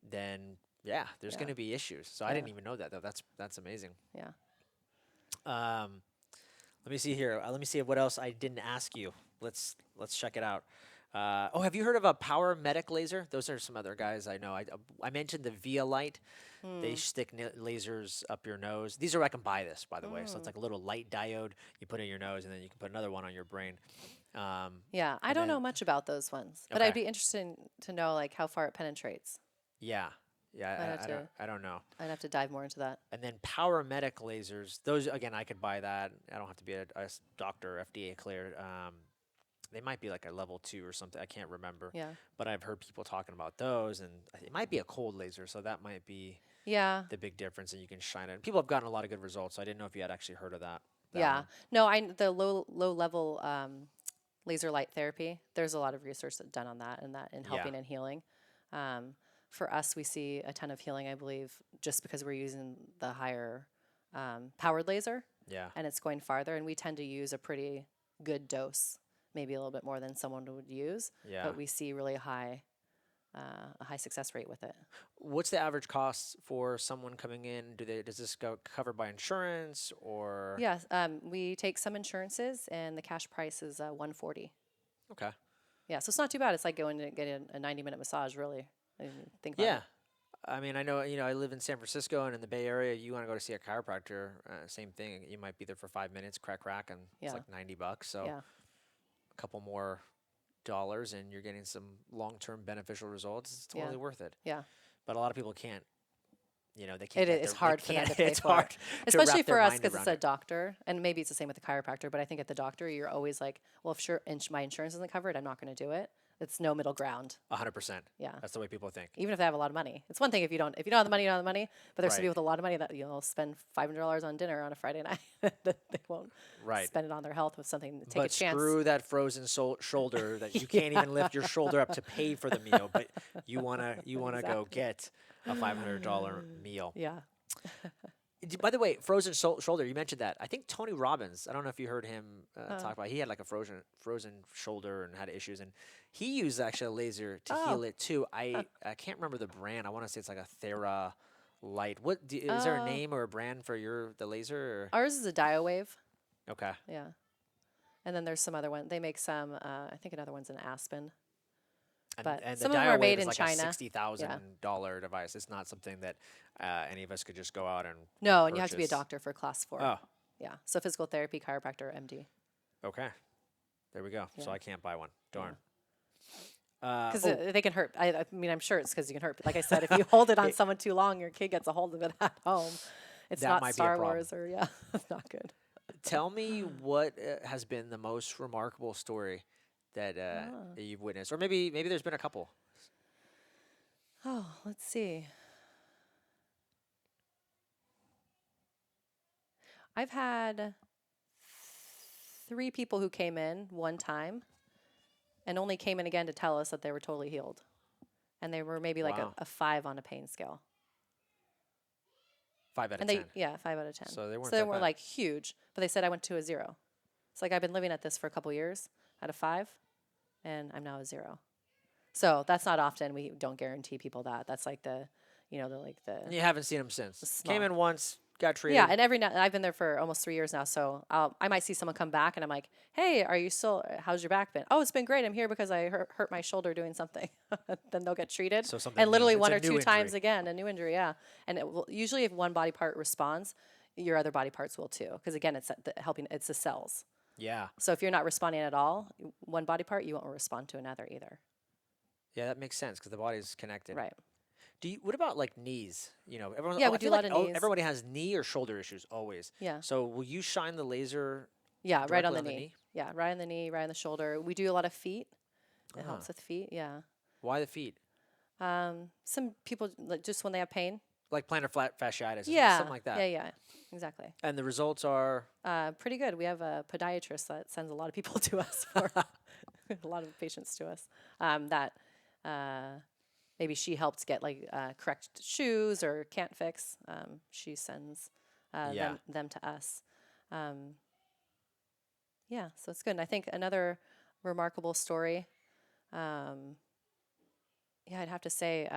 then yeah, there's Yeah. going to be issues. So I Yeah. didn't even know that though. That's amazing. Yeah. Um, let me see here. Let me see what else I didn't ask you. Let's check it out. Oh, have you heard of a power medic laser? Those are some other guys I know. I mentioned the Via Light. They Mm. stick lasers up your nose. These are I can buy this by the way. So it's Mm. like a little light diode you put in your nose, and then you can put another one on your brain. Yeah. I And don't then know much about those ones, but I'd okay, be interested to know like how far it penetrates. yeah, I'd yeah. have to I don't know. I'd have to dive more into that. And then power medic lasers. Those again, I could buy that. I don't have to be a doctor, FDA cleared. They might be like a level 2 or something. I can't remember. Yeah. But I've heard people talking about those, and it might be a cold laser, so that might be Yeah. the big difference, and you can shine it. And people have gotten a lot of good results. So I didn't know if you had actually heard of that Yeah. one. No, the low level laser light therapy. There's a lot of research that's done on that and that in Yeah, helping and healing. Um, for us, we see a ton of healing, I believe, just because we're using the higher powered laser yeah, and it's going farther. And we tend to use a pretty good dose, maybe a little bit more than someone would use, yeah. but we see really a high success rate with it. What's the average cost for someone coming in? Does this go covered by insurance or? Yes, we take some insurances, and the cash price is 140. Okay. Yeah, so it's not too bad. It's like going to get a 90-minute massage, really. When you think about Yeah. it. I mean, I know, I live in San Francisco and in the Bay Area. You want to go to see a chiropractor, same thing. You might be there for 5 minutes, crack, and it's Yeah. like $90. So Yeah. a couple more dollars, and you're getting some long-term beneficial results. It's Yeah. totally worth it. Yeah. But a lot of people can't. They can't It get is their. They hard for them can't. to pay It's for hard it, to especially wrap their for us mind because it's around a it. doctor, and maybe it's the same with the chiropractor. But I think at the doctor, you're always like, well, if my insurance isn't covered, I'm not going to do it. It's no middle ground. 100%. Yeah. That's the way people think. Even if they have a lot of money, it's one thing if you don't have the money, you don't have the money. But there's some Right. people with a lot of money that spend $500 on dinner on a Friday night. They won't Right. spend it on their health with something. Take a But chance. screw that frozen shoulder that you can't even lift your shoulder up to pay for the meal, but you wanna go get a $500 meal. Yeah. By the way, frozen shoulder. You mentioned that. I think Tony Robbins. I don't know if you heard him talk about. He had like a frozen shoulder and had issues, and he used actually a laser to heal it too. I can't remember the brand. I want to say it's like a Thera Light. Is there a name or a brand for the laser? Ours is a DioWave. Or? Okay. Yeah. And then there's some other one. They make some. I think another one's in Aspen. But And some the of them are DioWave made is in like China. a $60,000 device. It's not something that any of us could just go out and No, and you have to be a purchase. doctor for class 4. Oh, Yeah. So physical therapy, chiropractor, MD. okay. There we go. So Yeah. I can't buy one. Darn. Because Oh, they can hurt. I mean, I'm sure it's because you can hurt. But like I said, if you hold it on someone too long, your kid gets a hold of it at home. It's That not might be a Star problem. Wars or, yeah, it's not good. tell me what has been the most remarkable story that you've witnessed, or maybe there's been a couple. Oh, let's see. I've had 3 people who came in one time and only came in again to tell us that they were totally healed. And they were maybe like Wow. a 5 on a pain scale. 5 out of And 10. 5 out of 10. So they weren't So they that weren't bad. like huge, but they said I went to a 0. It's like I've been living at this for a couple years at a 5, and I'm now a 0. So that's not often. We don't guarantee people that. That's like the. And you haven't seen them since. small. Came in once, got treated. Yeah, and every now I've been there for almost 3 years now, so I might see someone come back, and I'm like, "Hey, are you still? How's your back been? Oh, it's been great. I'm here because I hurt my shoulder doing something." Then they'll get treated, So something and new. literally It's one a or new two times injury. again, a new injury. Yeah, and usually if one body part responds, your other body parts will too, because again, it's helping. It's the cells. Yeah. So if you're not responding at all, one body part, you won't respond to another either. Yeah, that makes sense because the body's connected. Right. What about like knees? Everyone. Yeah, Oh, we I do feel a lot like of knees. everybody has knee or shoulder issues always. Yeah. So will you shine the laser? Yeah, right on Directly the knee. Yeah, right on the knee, right on the shoulder. We do a lot of feet. It helps with feet. Yeah. Why the feet? Some people just when they have pain. Like plantar fasciitis, or Yeah. something like that. Yeah. Exactly. And the results are Pretty good. We have a podiatrist that sends a lot of people to us for a lot of patients to us. That maybe she helped get like correct shoes or can't fix. She sends them to us. Yeah, so it's good. And I think another remarkable story. I'd have to say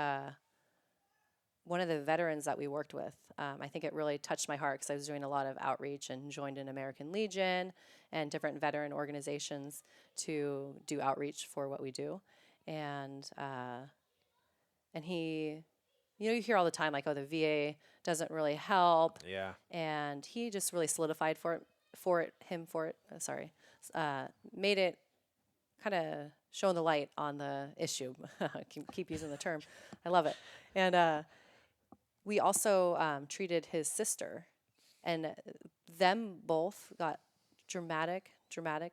one of the veterans that we worked with, I think it really touched my heart because I was doing a lot of outreach and joined an American Legion and different veteran organizations to do outreach for what we do. And he, you hear all the time like, oh, the VA doesn't really help. yeah. And he just really solidified made it kind of shone the light on the issue. I keep using the term. I love it. And we also treated his sister, and them both got dramatic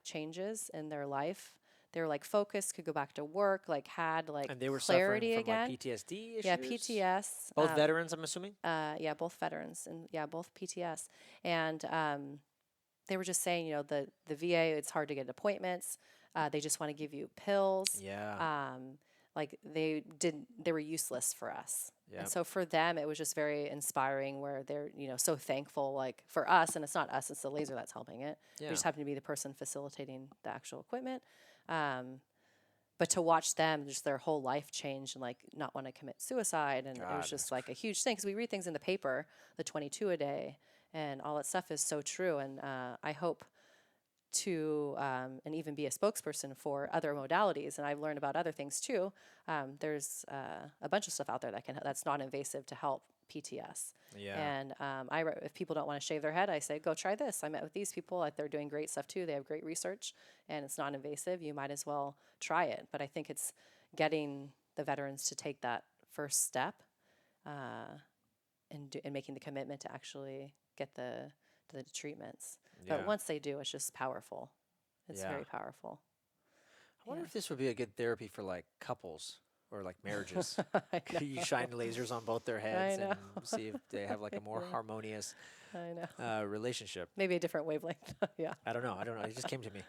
changes in their life. They were like focused, could go back to work, like had like And they were clarity suffering from again. like PTSD issues. Yeah, PTS. Both veterans, I'm assuming. Yeah, both veterans, and yeah, both PTS. And they were just saying, the VA, it's hard to get appointments. They just want to give you pills. Yeah. Like they were useless for us. Yeah. And so for them, it was just very inspiring where they're, so thankful, like for us, and it's not us, it's the laser that's helping it. Yeah. We just happen to be the person facilitating the actual equipment. But to watch them, just their whole life change and like not want to commit suicide. And it God, was just like a huge thing because we read things in the paper, the 22 a day and all that stuff is so true. And I hope to and even be a spokesperson for other modalities. And I've learned about other things too. There's a bunch of stuff out there that's non-invasive to help PTS. Yeah. And if people don't want to shave their head, I say, go try this. I met with these people. They're doing great stuff too. They have great research, and it's non-invasive. You might as well try it. But I think it's getting the veterans to take that first step and making the commitment to actually get the treatments. Yeah. But once they do, it's just powerful. It's Yeah. very powerful. I wonder Yeah. if this would be a good therapy for like couples or like marriages. I know. You shine lasers on both their heads know. and see if they have like a more harmonious I know. relationship. Maybe a different wavelength. Yeah. I don't know. It just came to me.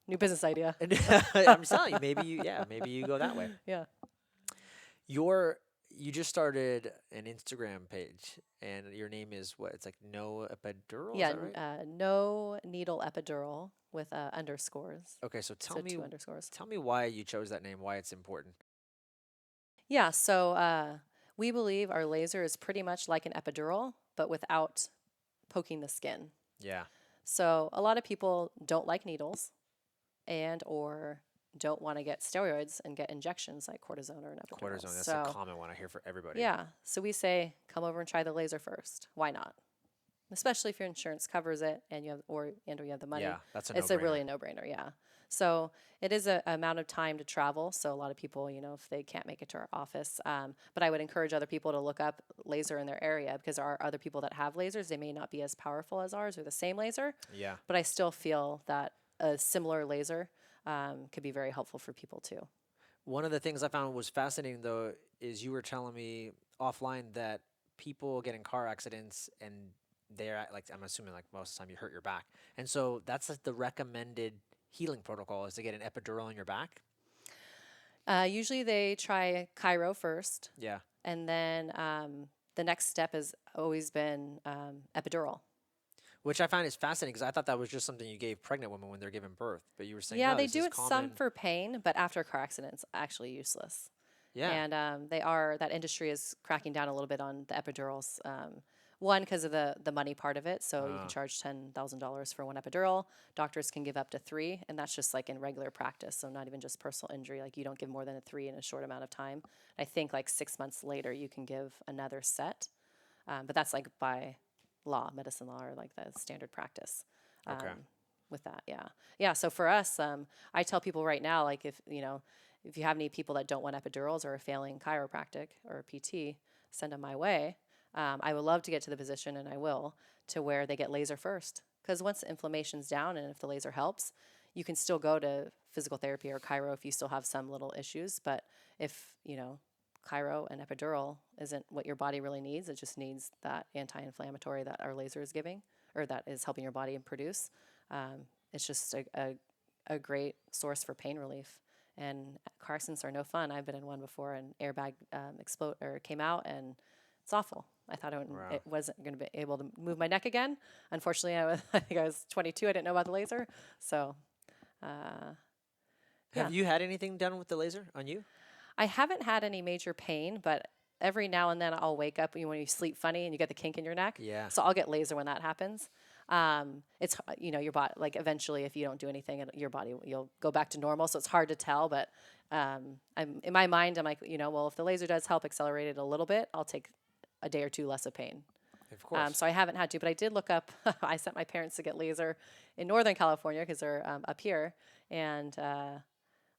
New business idea. And I'm telling you, maybe you go that way. Yeah. You just started an Instagram page, and your name is what? It's like No Epidural. Yeah. Is that right? No needle epidural with underscores. Okay, so So two underscores. tell me why you chose that name. Why it's important. Yeah. So we believe our laser is pretty much like an epidural, but without poking the skin. Yeah. So a lot of people don't like needles and or don't want to get steroids and get injections like cortisone or an epidural. Cortisone. That's so, a common one I hear for everybody. Yeah. So we say, come over and try the laser first. Why not? Especially if your insurance covers it and you have the money. Yeah, that's a It's no-brainer. really a no-brainer. Yeah. So it is a amount of time to travel. So a lot of people, if they can't make it to our office, but I would encourage other people to look up laser in their area because there are other people that have lasers. They may not be as powerful as ours or the same laser. Yeah. But I still feel that a similar laser could be very helpful for people too. One of the things I found was fascinating, though, is you were telling me offline that people get in car accidents and they're like, I'm assuming like most of the time you hurt your back. And so that's like the recommended healing protocol is to get an epidural in your back. Usually they try chiro first, Yeah. and then the next step has always been epidural. Which I find is fascinating because I thought that was just something you gave pregnant women when they're giving birth. But you were saying, Yeah, no, they this do is it some common. for pain, but after a car accident, it's actually useless. Yeah. And that industry is cracking down a little bit on the epidurals. One, because of the money part of it. So you can charge $10,000 for one epidural. Doctors can give up to 3, and that's just like in regular practice. So not even just personal injury. Like you don't give more than a 3 in a short amount of time. I think like 6 months later, you can give another set. But that's like by law, medicine law, or like the standard practice. Okay. With that, yeah. Yeah, so for us, I tell people right now, like if you have any people that don't want epidurals or are failing chiropractic or PT, send them my way. I would love to get to the position, and I will, to where they get laser first. Because once the inflammation's down and if the laser helps, you can still go to physical therapy or chiro if you still have some little issues. But if, chiro and epidural isn't what your body really needs, it just needs that anti-inflammatory that our laser is giving, or that is helping your body produce. It's just a great source for pain relief. And car accidents are no fun. I've been in one before, and airbag came out, and it's awful. I thought it wasn't going to be able to move my neck again. Unfortunately, I think I was 22. I didn't know about the laser. So, Have you had anything done with the laser on you? I haven't had any major pain, but every now and then I'll wake up when you sleep funny and you get the kink in your neck. Yeah. So I'll get laser when that happens. It's your body, like eventually if you don't do anything, your body, you'll go back to normal. So it's hard to tell, but I'm in my mind, I'm like, well, if the laser does help accelerate it a little bit, I'll take a day or two less of pain. Of course. So I haven't had to, but I did look up. I sent my parents to get laser in Northern California because they're up here, and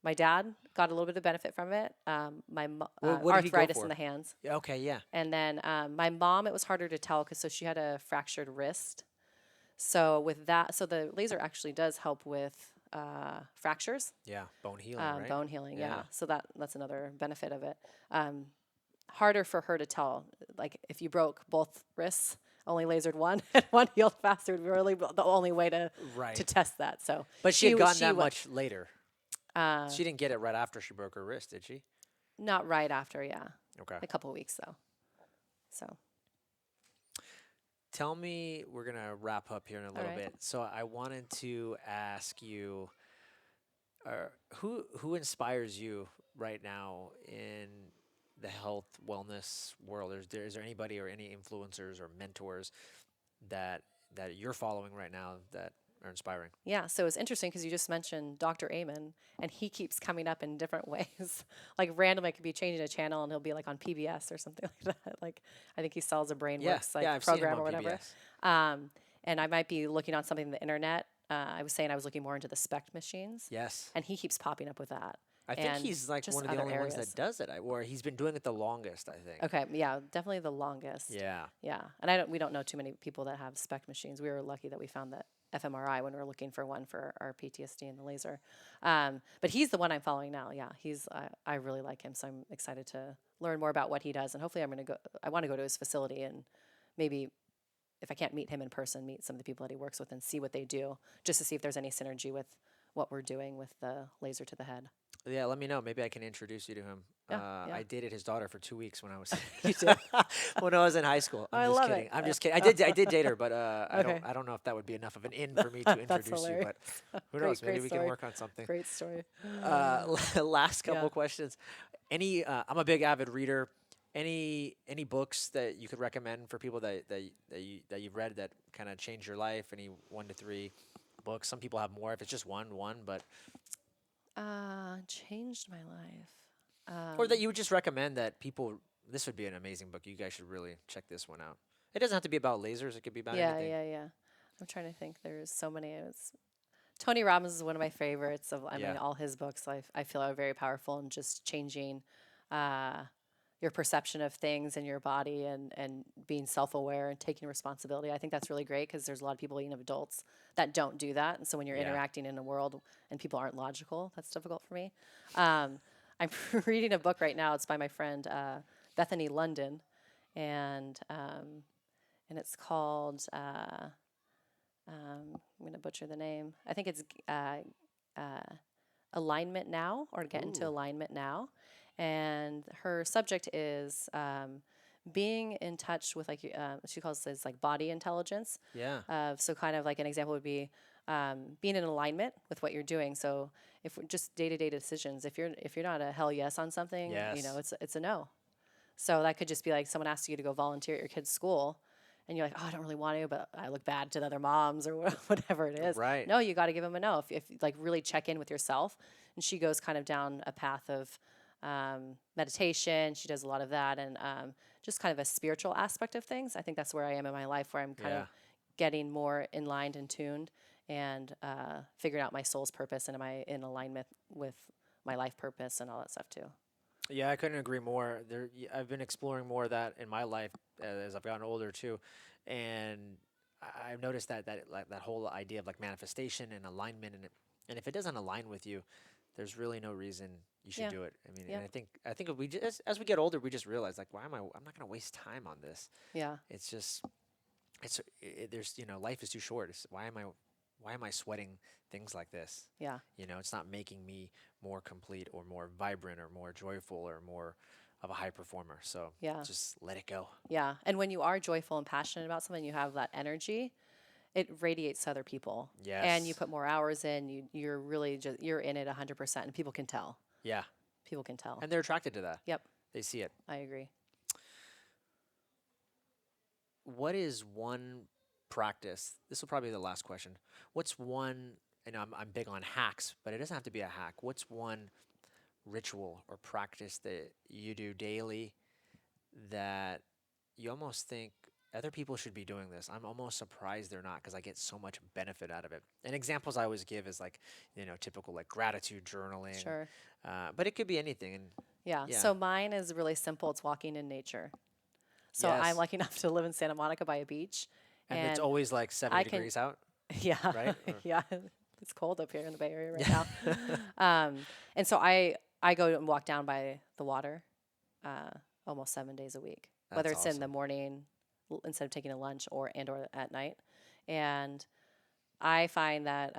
my dad got a little bit of benefit from it. My what did he go arthritis for? in the hands, Yeah, okay, yeah. and then my mom, it was harder to tell because she had a fractured wrist. So with that, the laser actually does help with fractures. Yeah, bone healing, right? Bone healing, Yeah. yeah. So that's another benefit of it. Harder for her to tell. Like if you broke both wrists, only lasered one, and one healed faster would be really the only way to Right. test that. So, But she had gotten that went- much later. She didn't get it right after she broke her wrist, did she? Not right after, yeah. Okay. A couple of weeks though. So. Tell me, we're going to wrap up here in a little right. bit. So I wanted to ask you, who inspires you right now in the health wellness world? Is there anybody or any influencers or mentors that you're following right now that are inspiring. Yeah, so it's interesting because you just mentioned Dr. Amen, and he keeps coming up in different ways. Like randomly, I could be changing a channel, and he'll be like on PBS or something like that. Like I think he sells a Yeah, BrainWorks yeah, like I've seen him program on or whatever. PBS. And I might be looking on something on the internet. I was saying I was looking more into the SPECT machines, Yes. and he keeps popping up with that, I think and he's like just one of the other only ones that areas. does it, or he's been doing it the longest, I think. Okay, yeah, definitely the longest. Yeah. Yeah, and we don't know too many people that have SPECT machines. We were lucky that we found that fMRI when we were looking for one for our PTSD and the laser. But he's the one I'm following now. Yeah, I really like him, so I'm excited to learn more about what he does, and hopefully I'm going to go. I want to go to his facility and maybe if I can't meet him in person, meet some of the people that he works with and see what they do, just to see if there's any synergy with what we're doing with the laser to the head. Yeah, let me know. Maybe I can introduce you to him. Yeah, yeah. I dated his daughter for 2 weeks when I was You did. when I was in high school. Oh, I'm I just love kidding. it. I'm just kidding. I did date her, but Okay. I don't know if that would be enough of an in for me to That's introduce you. hilarious. But who knows? Maybe Great we can story. work on something. Great story. Last couple Yeah. questions. I'm a big avid reader. Any books that you could recommend for people that you've read that kind of changed your life? Any 1 to 3 books? Some people have more. If it's just one, but Changed my life. or that you would just recommend that people. This would be an amazing book. You guys should really check this one out. It doesn't have to be about lasers. It could be about Yeah, anything. yeah. I'm trying to think. There's so many. Tony Robbins is one of my favorites. I Yeah. mean, all his books I feel are very powerful in just changing uh, your perception of things in your body and being self-aware and taking responsibility. I think that's really great because there's a lot of people, even adults, that don't do that. And so when you're Yeah. interacting in a world and people aren't logical, that's difficult for me. I'm reading a book right now. It's by my friend Bethany London, and it's called. I'm going to butcher the name. I think it's Alignment Now, or Get into Ooh. Alignment Now. And her subject is being in touch with, like, she calls this like body intelligence. Yeah. So, kind of like an example would be being in alignment with what you're doing. So, if just day to day decisions, if you're not a hell yes on something, Yes. it's a no. So that could just be like someone asks you to go volunteer at your kid's school, and you're like, oh, I don't really want to, but I look bad to the other moms or whatever it is. Right. No, you got to give them a no. If like really check in with yourself. And she goes kind of down a path of meditation. She does a lot of that, and just kind of a spiritual aspect of things. I think that's where I am in my life, where I'm kind Yeah. of getting more in line and tuned, and figuring out my soul's purpose, and am I in alignment with my life purpose and all that stuff too. Yeah, I couldn't agree more. I've been exploring more of that in my life as I've gotten older too, and I've noticed that whole idea of like manifestation and alignment, and if it doesn't align with you, there's really no reason you should Yeah. do it. I mean, Yeah. and I think if we just, as we get older, we just realize like, why am I? I'm not going to waste time on this. Yeah. It's just there's life is too short. Why am I sweating things like this? Yeah. It's not making me more complete or more vibrant or more joyful or more of a high performer. So Yeah. just let it go. Yeah. And when you are joyful and passionate about something, you have that energy, it radiates to other people. And you Yes. put more hours in, you're really you're in it 100%, and people can tell. Yeah. People can tell. And they're attracted to that. Yep. They see it. I agree. What is one practice? This will probably be the last question. What's one, and I'm big on hacks, but it doesn't have to be a hack. What's one ritual or practice that you do daily that you almost think other people should be doing this? I'm almost surprised they're not because I get so much benefit out of it. And examples I always give is like, typical like gratitude journaling. Sure. But it could be anything. And Yeah. Yeah. So mine is really simple. It's walking in nature. So Yes. I'm lucky enough to live in Santa Monica by a beach. and it's always like 70 I can- degrees out. Yeah. Right? Or- Yeah. It's cold up here in the Bay Area right now. And so I go and walk down by the water almost 7 days a week, whether That's it's in the awesome. morning instead of taking a lunch or at night. And I find that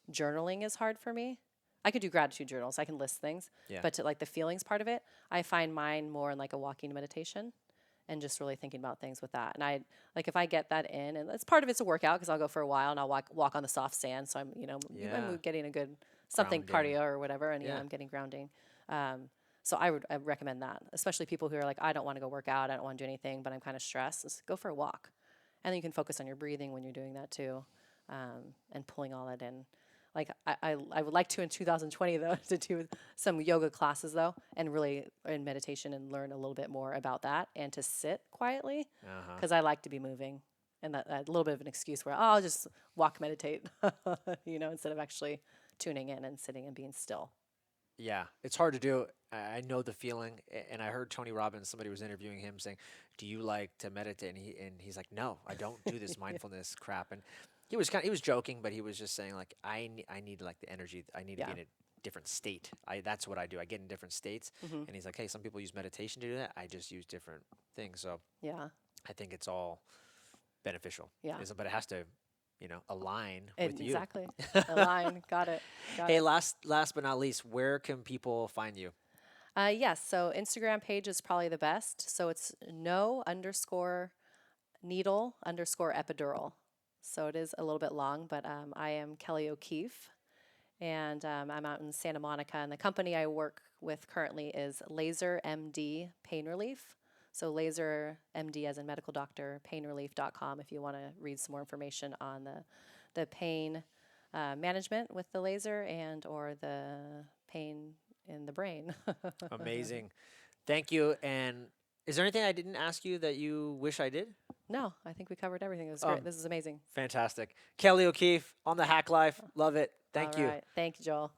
journaling is hard for me. I could do gratitude journals. I can list things, Yeah. but to like the feelings part of it, I find mine more in like a walking meditation and just really thinking about things with that. And I like if I get that in, and it's part of it's a workout because I'll go for a while and I'll walk on the soft sand, so Yeah. I'm getting a good something Grounding. cardio or whatever, and Yeah. I'm getting grounding. So I recommend that, especially people who are like, I don't want to go work out, I don't want to do anything, but I'm kind of stressed. Just go for a walk, and then you can focus on your breathing when you're doing that too. and pulling all that in. Like I would like to in 2020 though to do some yoga classes though and really in meditation and learn a little bit more about that and to sit quietly Uh-huh. because I like to be moving and that a little bit of an excuse where I'll just walk meditate, instead of actually tuning in and sitting and being still. Yeah, it's hard to do. I know the feeling, and I heard Tony Robbins. Somebody was interviewing him saying, "Do you like to meditate?" And he's like, "No, I don't do this mindfulness crap." And he was joking, but he was just saying like, I need like the energy. I need to be Yeah. in a different state. That's what I do. I get in different states." Hmm. And he's like, "Hey, some people use meditation to do that. I just use different things." So Yeah. I think it's all beneficial. Yeah. But it has to, align And with you. exactly. Align. Got it. Got Hey, it. last but not least, where can people find you? Yes. So Instagram page is probably the best. So it's no underscore needle underscore epidural. So it is a little bit long, but I am Kelly O'Keefe, and I'm out in Santa Monica. And the company I work with currently is Laser MD Pain Relief. So Laser MD as in medical doctor, painrelief.com if you want to read some more information on the pain management with the laser and or the pain in the brain. Amazing. Thank you. And is there anything I didn't ask you that you wish I did? No, I think we covered everything. It was great. Um, This is amazing. Fantastic. Kelly O'Keefe on the Hack Life. Love it. All Thank you. right. Thank you, Joel.